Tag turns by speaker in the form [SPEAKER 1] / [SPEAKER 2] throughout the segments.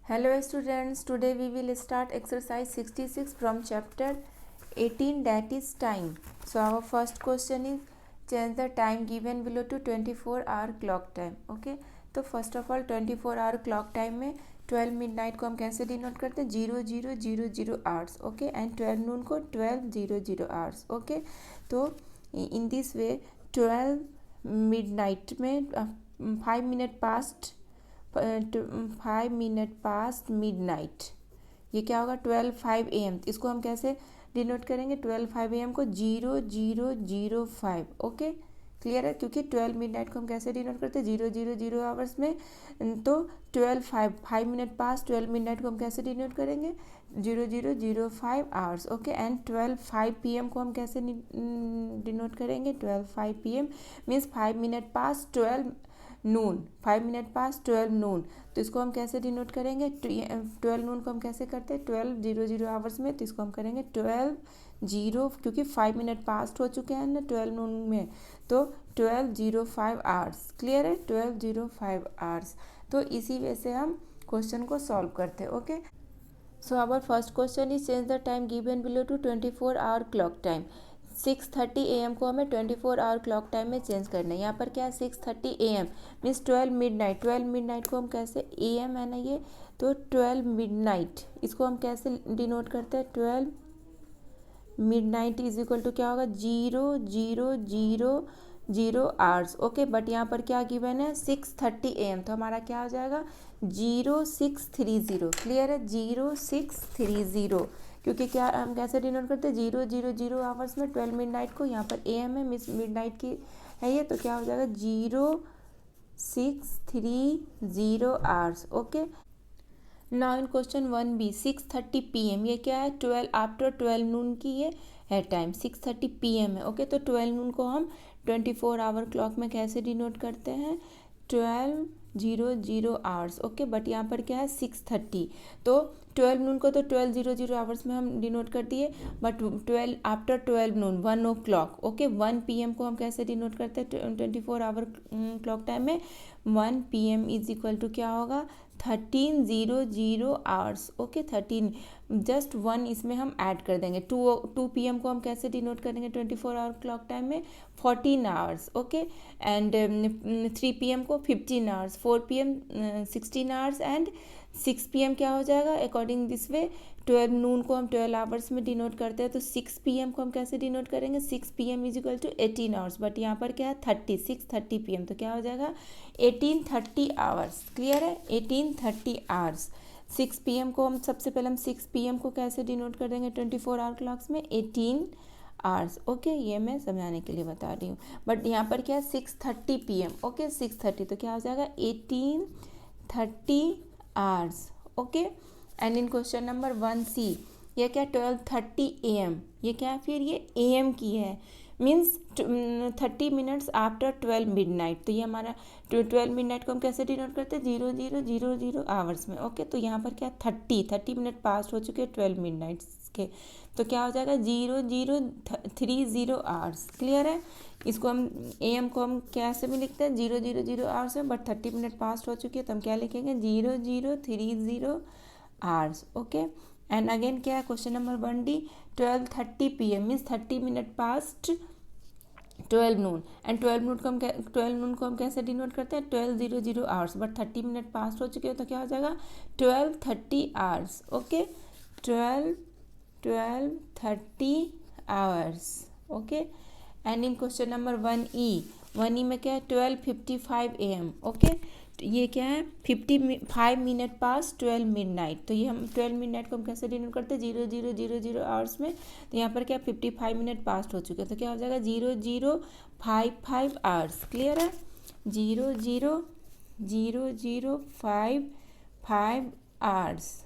[SPEAKER 1] Hello students, today we will start exercise 66 from chapter 18, that is time. So our first question is change the time given below to 24-hour clock time. Okay, तो first of all 24-hour clock time में 12 midnight को हम कैसे denote करते हैं 0000 hours. Okay, and 12 noon को 12:00 hours. Okay, तो in this way 12 midnight में 5 minute past 5 minute past midnight, ये क्या होगा 12:05 AM. इसको हम कैसे डिनोट करेंगे 12:05 AM को 0005. ओके, क्लियर है, क्योंकि 12 मिडनाइट को हम कैसे डिनोट करते हैं 000 आवर्स में. तो 5 मिनट पास 12 मिडनाइट को हम कैसे डिनोट करेंगे 0005 आवर्स. ओके, एंड 12:05 PM को हम कैसे डिनोट करेंगे 12:05 PM मीन्स 5 मिनट पास 12 नून. 5 मिनट पास 12 नून, तो इसको हम कैसे डिनोट करेंगे 12 नून को हम कैसे करते हैं 12:00 आवर्स में, तो इसको हम करेंगे 12:0, क्योंकि 5 मिनट पास्ट हो चुके हैं ना 12 नून में, तो 12:05 आवर्स. क्लियर है, 12:05 आवर्स. तो इसी वजह से हम क्वेश्चन को सॉल्व करते हैं. Okay, so our first question is change the time given below to 24-hour clock time. 6:30 AM को हमें 24-hour क्लॉक टाइम में चेंज करना है. यहाँ पर क्या है 6:30 AM मीन्स 12 मिडनाइट. 12 मिडनाइट को हम कैसे AM है ना ये, तो 12 मिडनाइट इसको हम कैसे डिनोट करते हैं 12 मिडनाइट इज इक्वल टू क्या होगा 0000 आवर्स. ओके, बट यहाँ पर क्या गिवन है 6:30 AM, तो हमारा क्या हो जाएगा 0630. क्लियर है, 0630, क्योंकि क्या हम कैसे डिनोट करते हैं 000 आवर्स में 12 मिडनाइट को. यहाँ पर AM है मिस मिडनाइट की है ये, तो क्या हो जाएगा 0630 hours. Okay, now in question 1B 6:30 PM, ये क्या है 12 आफ्टर 12 नून की ये है टाइम. 6:30 PM है. ओके, तो 12 नून को हम 24-hour क्लॉक में कैसे डिनोट करते हैं 12:00 आवर्स. ओके, बट यहाँ पर क्या है 6:30, तो 12 नून को तो 12:00 आवर्स में हम डिनोट कर दिए, but 12 after 12 Noon 1 o'clock. Okay, 1 PM को हम कैसे डिनोट करते हैं 24-hour क्लॉक टाइम में 1 PM इज इक्वल टू क्या होगा 13:00 आवर्स. ओके, 13 जस्ट 1 इसमें हम ऐड कर देंगे. 2 PM को हम कैसे डिनोट करेंगे 24-hour क्लॉक टाइम में 14 आवर्स. ओके, एंड 3 PM को 15 hours, 4 PM 16 hours, and 6 PM क्या हो जाएगा अकॉर्डिंग दिस वे 12 नून को हम 12 आवर्स में डिनोट करते हैं, तो 6 PM को हम कैसे डिनोट करेंगे 6 PM is equal to 18 hours. But यहाँ पर क्या है 6:30 PM, तो क्या हो जाएगा 18:30 आवर्स. क्लियर है, 18:30 आवर्स. 6 PM को हम सबसे पहले हम 6 PM को कैसे डिनोट कर देंगे 24-hour क्लॉक्स में 18 आवर्स. ओके, ये मैं समझाने के लिए बता रही हूँ. बट यहाँ पर क्या है 6:30 PM. ओके, 6:30, तो क्या हो जाएगा 18:30 hours. Okay, and in question number 1C, ये क्या 12:30 AM, ये क्या है फिर ये AM की है मीन्स 30 मिनट्स आफ्टर 12 मिडनाइट. तो ये हमारा 12 मिडनाइट को हम कैसे डिनोट करते हैं 0000 आवर्स में. ओके, तो यहाँ पर क्या 30 मिनट पास हो चुके हैं 12 मिडनाइट्स के, तो क्या हो जाएगा 0030 आवर्स. क्लियर है, इसको हम AM को हम कैसे भी लिखते हैं 000 आवर्स में, बट 30 मिनट पास हो चुकी है, तो हम क्या लिखेंगे 0030 आवर्स. ओके, एंड अगेन क्या है question number 1D 12:30 PM means 30 minute past 12 Noon, and 12 noon को हम कैसे डिनोट करते हैं 12:00 आवर्स, बट 30 मिनट पास्ट हो चुके हैं, तो क्या हो जाएगा 12:30 hours. Okay, 12:30 hours. Okay, and in question number 1E में क्या है 12:55 AM. ओके, तो ये क्या है 5 मिनट पास 12 मिडनाइट, तो ये हम 12 मिडनाइट को हम कैसे डिनोट करते हैं 0000 आवर्स में, तो यहाँ पर क्या 55 मिनट पास्ट हो चुके हैं, तो क्या हो जाएगा 0055 आवर्स. क्लियर है, 000055 hours.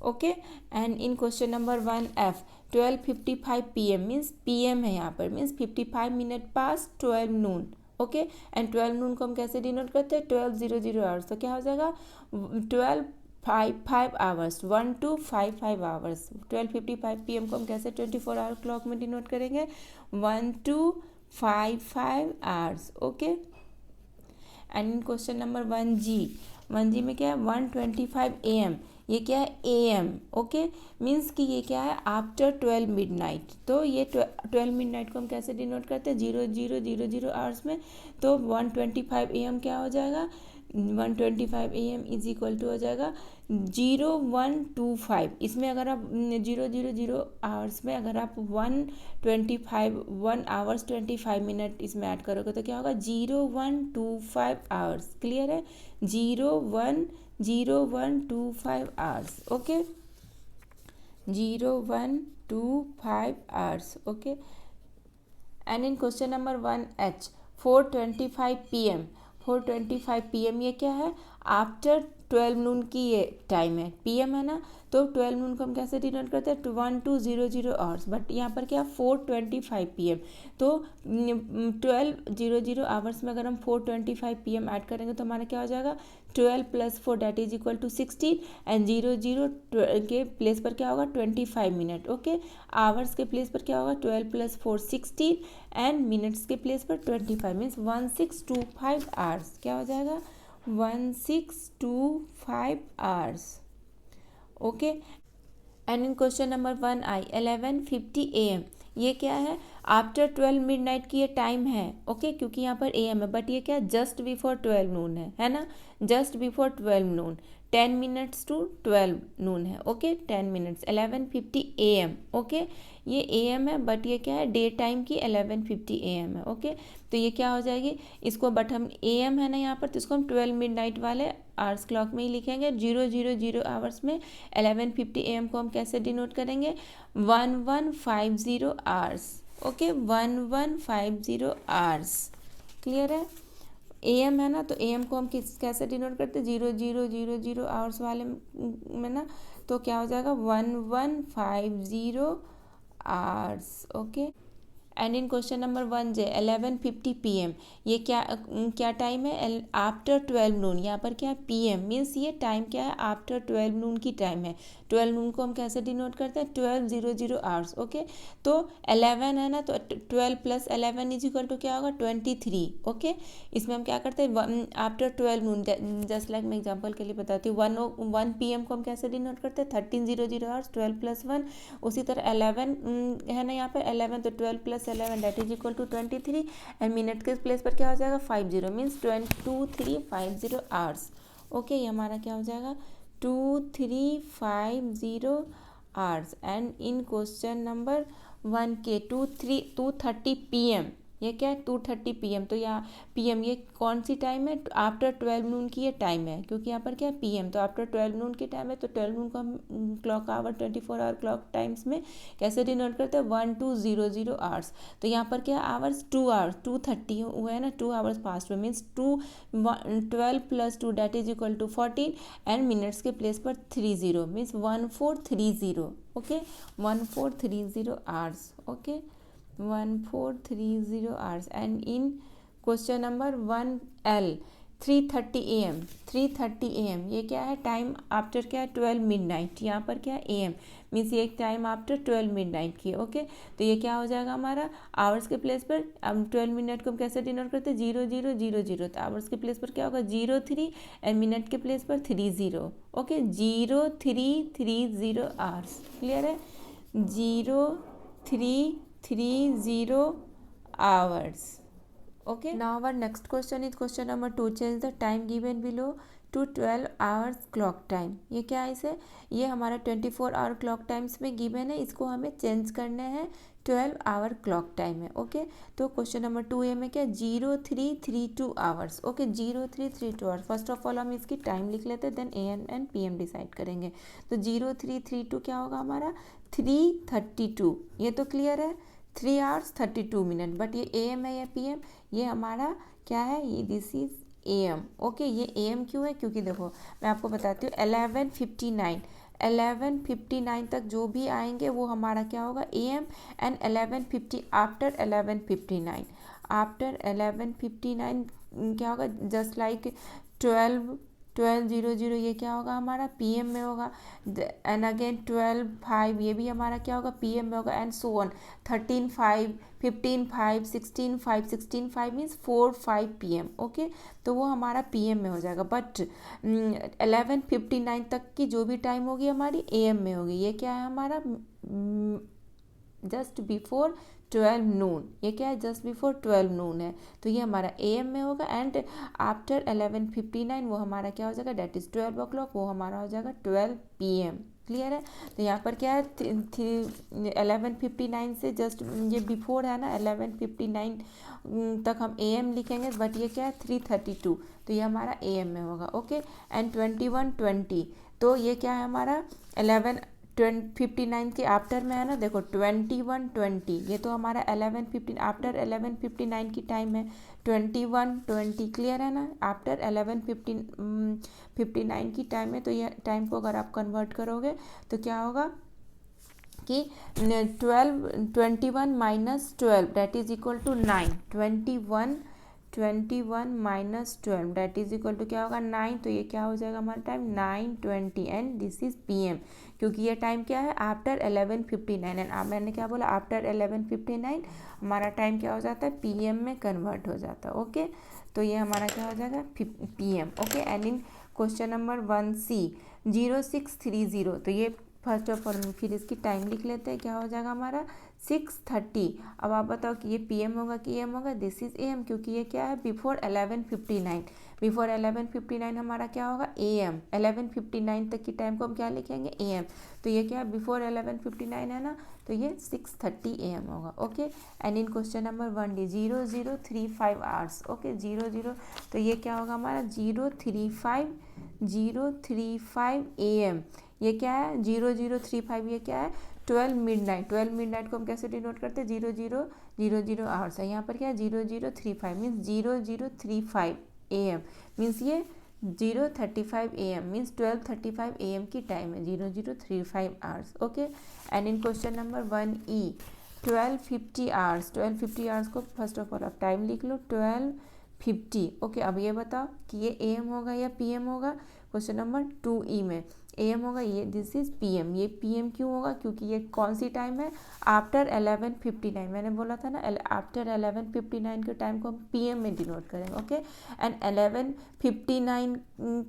[SPEAKER 1] Okay, and in question number 1F 12:55 PM means PM है यहाँ पर means 55 minute pass 12 Noon. Okay, and 12 noon को हम कैसे डिनोट करते हैं 12:00 आवर्स, तो क्या हो जाएगा 12:55 आवर्स 12:55 आवर्स. 12:55 PM को हम कैसे 24-hour क्लॉक में डिनोट करेंगे 12:55 hours. Okay, and in question number 1G 1G में क्या है 1:25 AM, ये क्या है AM, ओके। मीन्स कि ये क्या है आफ्टर 12 मिडनाइट। तो ये 12 मिडनाइट को हम कैसे डिनोट करते हैं 00:00 आवर्स में। तो 1:25 AM क्या हो जाएगा 1:25 AM इज इक्वल टू हो जाएगा 0125। इसमें अगर आप 0:00 आवर्स में अगर आप 1 आवर्स 25 मिनट इसमें ऐड करोगे तो क्या होगा 0125 आवर्स। क्लियर है 0125 hours, okay 0125 hours, okay. And in question number 1H 4:25 PM 4:25 PM ये क्या है आफ्टर 12 नून की ये टाइम है, PM है ना। तो 12 नून को हम कैसे डिनोट करते हैं 12:00 आवर्स, बट यहाँ पर क्या 4:25 PM। तो 12:00 आवर्स में अगर हम 4:25 PM ऐड करेंगे तो हमारा क्या हो जाएगा 12 + 4 that is equal to 16 and 00 के प्लेस पर क्या होगा 25 मिनट, ओके। आवर्स के प्लेस पर क्या होगा 12 + 4 16 एंड मिनट्स के प्लेस पर 25 मीन्स 1625 आवर्स। क्या हो जाएगा 1625 hours, okay. And in question number 1I 11:50 AM ये क्या है आफ्टर 12 मिडनाइट की ये टाइम है, ओके क्योंकि यहाँ पर AM है, बट ये क्या जस्ट बिफोर 12 नून है ना, just before 12 noon 10 minutes to 12 noon है, ओके 10 मिनट्स 11:50 AM, ओके। ये AM है बट ये क्या है डे टाइम की 11:50 AM है, ओके। तो ये क्या हो जाएगी इसको, बट हम AM है ना यहाँ पर, तो इसको हम 12 मिडनाइट वाले आवर्स क्लॉक में ही लिखेंगे। 0:00 आवर्स में 11:50 AM को हम कैसे डिनोट करेंगे 1150 आवर्स, ओके 1150 आवर्स। क्लियर है AM है ना, तो AM को हम कैसे डिनोट करते हैं 00:00 आवर्स वाले में ना, तो क्या हो जाएगा 1150 hours, okay. And in question number 1J 11:50 PM ये क्या टाइम है आफ्टर 12 नून। यहाँ पर क्या है PM मीन्स ये टाइम क्या है आफ्टर 12 नून की टाइम है। 12 नून को हम कैसे डिनोट करते हैं 12:00 आवर्स, ओके। तो 11 है ना, तो 12 + 11 इज इक्वल टू क्या होगा 23, ओके। इसमें हम क्या करते हैं आफ्टर 12 नून, जस्ट लाइक मैं एग्जाम्पल के लिए बताती हूँ 1 PM को हम कैसे डिनोट करते हैं 13:00 आवर्स 12 + 1। उसी तरह 11 है ना यहाँ पर 11, तो 12 + 11 that is equal to 23 and minute के प्लेस पर क्या हो जाएगा 50 मीन्स 2350 आवर्स, ओके। ये हमारा क्या हो जाएगा 2350 hours. And in question number 1K 2:30 PM ये क्या है 2:30 PM। तो यहाँ PM ये कौन सी टाइम है आफ्टर 12 नून की ये टाइम है, क्योंकि यहाँ पर क्या है PM, तो आफ्टर 12 नून की टाइम है। तो 12 नून को हम clock hour 24 hour clock times में कैसे डिनोट करते हैं 12:00 आवर्स। तो यहाँ पर क्या आवर्स 2 आवर्स 2:30 हुए है ना, 2 आवर्स पास्ट हुए means 12 + 2 that is equal to 14 and minutes के प्लेस पर 30 means 1430, okay 1430 hours, okay 1430 hours. And in question number 1L 3:30 AM 3:30 AM ये क्या है टाइम आफ्टर क्या है 12 मिडनाइट। यहाँ पर क्या है AM मीन्स ये एक टाइम आफ्टर 12 मिडनाइट की, ओके। तो ये क्या हो जाएगा हमारा आवर्स के प्लेस पर, अब 12 मिनट को हम कैसे डिनोट करते हैं 00:00, तो आवर्स के प्लेस पर क्या होगा 03 एंड मिनट के प्लेस पर 30, ओके 0330 आवर्स। क्लियर है 0330 hours, okay। Now our next question is question number 2, change the time given below to 12 hours clock time। ये क्या है इसे, ये हमारा 24 आवर क्लॉक टाइम्स में गिवन है, इसको हमें चेंज करना है 12 आवर क्लॉक टाइम है, ओके। तो क्वेश्चन नंबर 2A में क्या 0332 hours, okay 0332 hours. First of all हम इसकी टाइम लिख लेते हैं, then AM and PM decide करेंगे। तो 0332 क्या होगा हमारा 3:32, ये तो क्लियर है 3 hours 32 मिनट, बट ये AM है या PM, ये हमारा क्या है ये दिस इज AM, ओके। ये AM क्यों है, क्योंकि देखो मैं आपको बताती हूँ 11:59 तक जो भी आएंगे वो हमारा क्या होगा AM एंड 11:50 आफ्टर 11:59 क्या होगा जस्ट लाइक 12 12:00 ये क्या होगा हमारा पीएम में होगा, एंड अगेन 12:05 ये भी हमारा क्या होगा पीएम में होगा, and so on 13:05, 15:05, 16:05, 16:05 means 4:05 PM. Okay, तो वो हमारा पीएम में हो जाएगा, बट 11:59 तक की जो भी टाइम होगी हमारी एएम में होगी। ये क्या है हमारा जस्ट बिफोर 12 नून, ये क्या है जस्ट बिफोर 12 नून है, तो ये हमारा एएम में होगा, एंड आफ्टर 11:59 वो हमारा क्या हो जाएगा डेट इज 12 o'clock, वो हमारा हो जाएगा 12 पीएम। क्लियर है, तो यहाँ पर क्या है 11:59 से जस्ट ये बिफोर है ना 11:59 तक हम एएम लिखेंगे, बट ये क्या है 3:32, तो ये हमारा एएम में होगा। ओके, एंड 21:20 तो ये क्या है हमारा 11:59 के आफ्टर में है ना, देखो 21:20 ये तो हमारा 11:15 आफ्टर 11:59 की टाइम है, 21:20 क्लियर है ना, आफ्टर 11:59 की टाइम है, तो ये टाइम को अगर आप कन्वर्ट करोगे तो क्या होगा कि 21 minus 12 that is equal to 9, 21 minus 12 that is equal to क्या होगा 9, तो ये क्या हो जाएगा हमारा time 9:20 and this is PM, क्योंकि ये टाइम क्या है आफ्टर 11:59, एंड मैंने क्या बोला आफ्टर 11:59 हमारा टाइम क्या हो जाता है पीएम में कन्वर्ट हो जाता है। ओके, तो ये हमारा क्या हो जाएगा PM. Okay, and in question number 1C 0630, तो ये फर्स्ट ऑफ ऑल फिर इसकी टाइम लिख लेते हैं, क्या हो जाएगा हमारा 6:30। अब आप बताओ कि ये पीएम होगा कि एम होगा, दिस इज एम, क्योंकि ये क्या है बिफोर 11:59, बिफोर 11:59 हमारा क्या होगा एएम, 11:59 तक की टाइम को हम क्या लिखेंगे एएम, तो ये क्या है बिफोर 11:59 है ना, तो ये 6:30 AM होगा। Okay, and in question number 1D 0035 hours. Okay, 00 तो ये क्या होगा हमारा 035 AM, ये क्या है 0035, ये क्या है 12 मिडनाइट, 12 मिडनाइट को हम कैसे डिनोट करते हैं 0000 आवर्स है, यहाँ पर क्या है 0035 मीन्स 0035 AM मीन्स ये 0:35 AM मीन्स 12:35 AM की टाइम है 0035 hours. Okay, and in question number 1E 12:50 hours, 12:50 hours को फर्स्ट ऑफ ऑल आप टाइम लिख लो 12:50। ओके, अब ये बताओ कि ये AM होगा या PM होगा, क्वेश्चन नंबर 2E में AM होगा, ये दिस इज PM, ये PM क्यों होगा क्योंकि ये कौन सी टाइम है आफ्टर 11:59, मैंने बोला था ना आफ्टर 11:59 के टाइम को हम PM में डिनोट करेंगे। ओके, एंड 11:59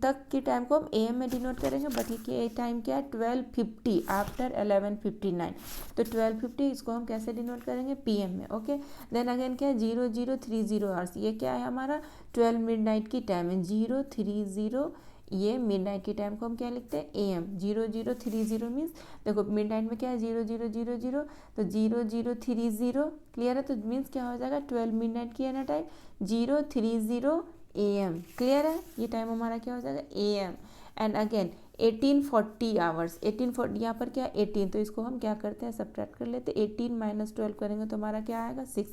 [SPEAKER 1] तक की टाइम को हम AM में डिनोट करेंगे, बट ये टाइम क्या है 12:50 आफ्टर 11:59, तो 12:50 इसको हम कैसे डिनोट करेंगे PM में। ओके, देन अगेन क्या है 0030 आवर्स, ये क्या है हमारा 12 मिडनाइट की टाइम है 0:30, ये मिडनाइट की टाइम को हम क्या लिखते हैं AM, 0030 मीन्स देखो मिडनाइट में क्या है 0000, तो 0030 क्लियर है, तो मीन्स क्या हो जाएगा 12 मिडनाइट की है ना टाइम 0:30 AM क्लियर है, ये टाइम हमारा क्या हो जाएगा AM। एंड अगेन 18:40 आवर्स, 18:40 यहाँ पर क्या है 18, तो इसको हम क्या करते हैं सब्ट्रैक्ट कर लेते हैं, 18 माइनस 12 करेंगे तो हमारा क्या आएगा 6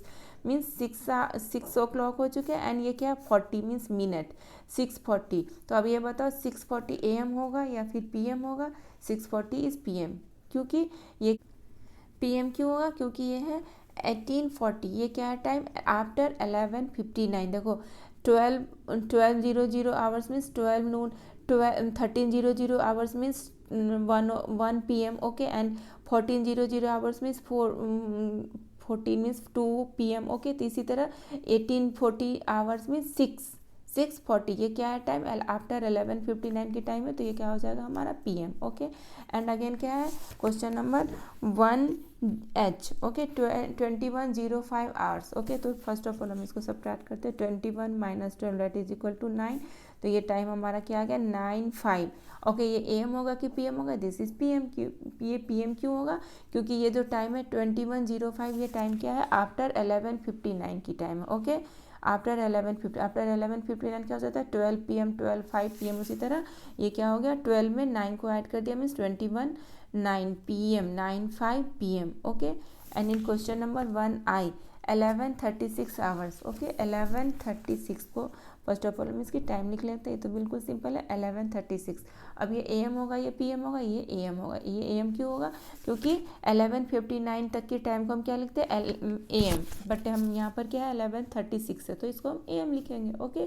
[SPEAKER 1] मीन्स 6 o'clock हो चुके हैं, एंड ये क्या है 40 मीन्स मिनट 6:40, तो अब ये बताओ 6:40 AM होगा या फिर PM होगा, 6:40 इज PM, क्योंकि ये PM क्यों होगा क्योंकि ये है 18:40, ये क्या है टाइम आफ्टर 11:59, देखो 12:00 hours means 12 Noon, 13:00 hours means 1 PM। Okay, and 14:00 hours means 14 means 2 PM। Okay, तो इसी तरह 18:40 आवर्स मीन्स 6:40, ये क्या है टाइम आफ्टर 11:59 की टाइम है, तो ये क्या हो जाएगा हमारा PM। ओके, एंड अगेन क्या है question number 1H। Okay, 21:05 hours. Okay, तो फर्स्ट ऑफ ऑल हम इसको सब्ट्रैक्ट करते हैं 21 minus 12 that is equal to 9, तो ये टाइम हमारा क्या आ गया 9:05। ओके, ये AM होगा कि PM होगा, दिस इज PM, ये PM क्यों होगा क्योंकि ये जो टाइम है 21:05, ये टाइम क्या है आफ्टर 11:59 की टाइम है। ओके, आफ्टर 11:59 क्या हो जाता है 12 PM, 12:05 PM, उसी तरह ये क्या हो गया 12 में 9 को ऐड कर दिया means 21 9 PM 9:05 PM। Okay, and in question number 1I 11:36 hours. Okay, 11:36 को फर्स्ट ऑफ ऑल हम इसकी टाइम लिख लेते हैं, ये तो बिल्कुल सिंपल है 11:36। अब ये AM होगा ये PM होगा, ये AM होगा, ये AM क्यों होगा क्योंकि 11:59 तक की टाइम को हम क्या लिखते हैं AM, बट हम यहाँ पर क्या है 11:36 है, तो इसको हम AM लिखेंगे। Okay,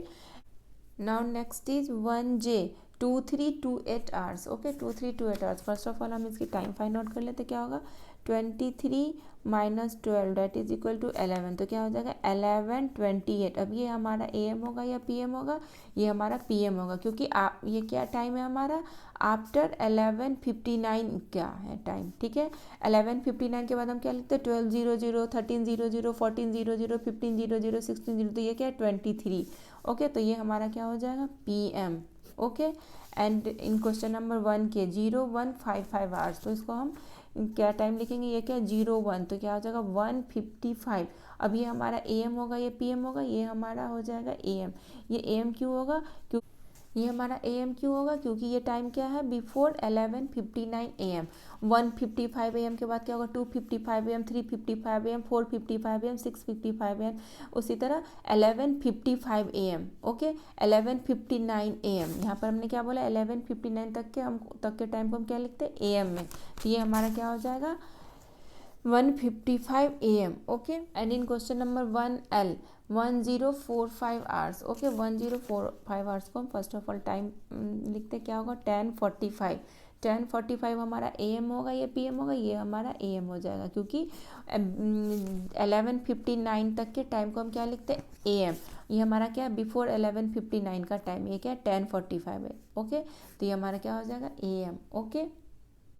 [SPEAKER 1] now next is 1J 2328 hours. Okay 2328 hours. First of all हम इसकी टाइम फाइंड आउट कर लेते, क्या होगा 23 minus 12 that is equal to 11, तो क्या हो जाएगा 11:28। अब ये हमारा AM होगा या PM होगा, ये हमारा PM होगा, क्योंकि ये क्या टाइम है हमारा आफ्टर 11:59 क्या है टाइम, ठीक है। 11:59 के बाद हम क्या लिखते हैं 12:00, 13:00, 14:00, 15:00, 16:00, तो ये क्या है 23। ओके तो ये हमारा क्या हो जाएगा PM। Okay and in question number 1 के 0155 आवर्स, तो इसको हम क्या टाइम लिखेंगे, ये क्या 01, तो क्या हो जाएगा 1:55। अब ये हमारा AM होगा ये PM होगा, ये हमारा हो जाएगा AM। ये AM क्यों होगा, ये हमारा AM क्यों होगा, क्योंकि ये टाइम क्या है बिफोर 11:59 AM। 1:55 AM के बाद क्या होगा 2:55 AM, 3:55 AM, 4:55 AM, 6:55 AM, उसी तरह 11:55 AM। ओके 11:59 AM, यहाँ पर हमने क्या बोला 11:59 तक के टाइम को हम क्या लिखते हैं AM में, तो ये हमारा क्या हो जाएगा 1:55 AM। Okay and in question number 1L 1045 hours. Okay 1045 hours को हम फर्स्ट ऑफ ऑल टाइम लिखते क्या होगा 10:45। 10:45 हमारा AM होगा ये PM होगा, ये हमारा AM हो जाएगा, क्योंकि 11:59 तक के टाइम को हम क्या लिखते हैं AM। ये हमारा क्या है बिफोर 11:59 का टाइम, ये क्या है 10:45 है। ओके तो ये हमारा क्या हो जाएगा AM। ओके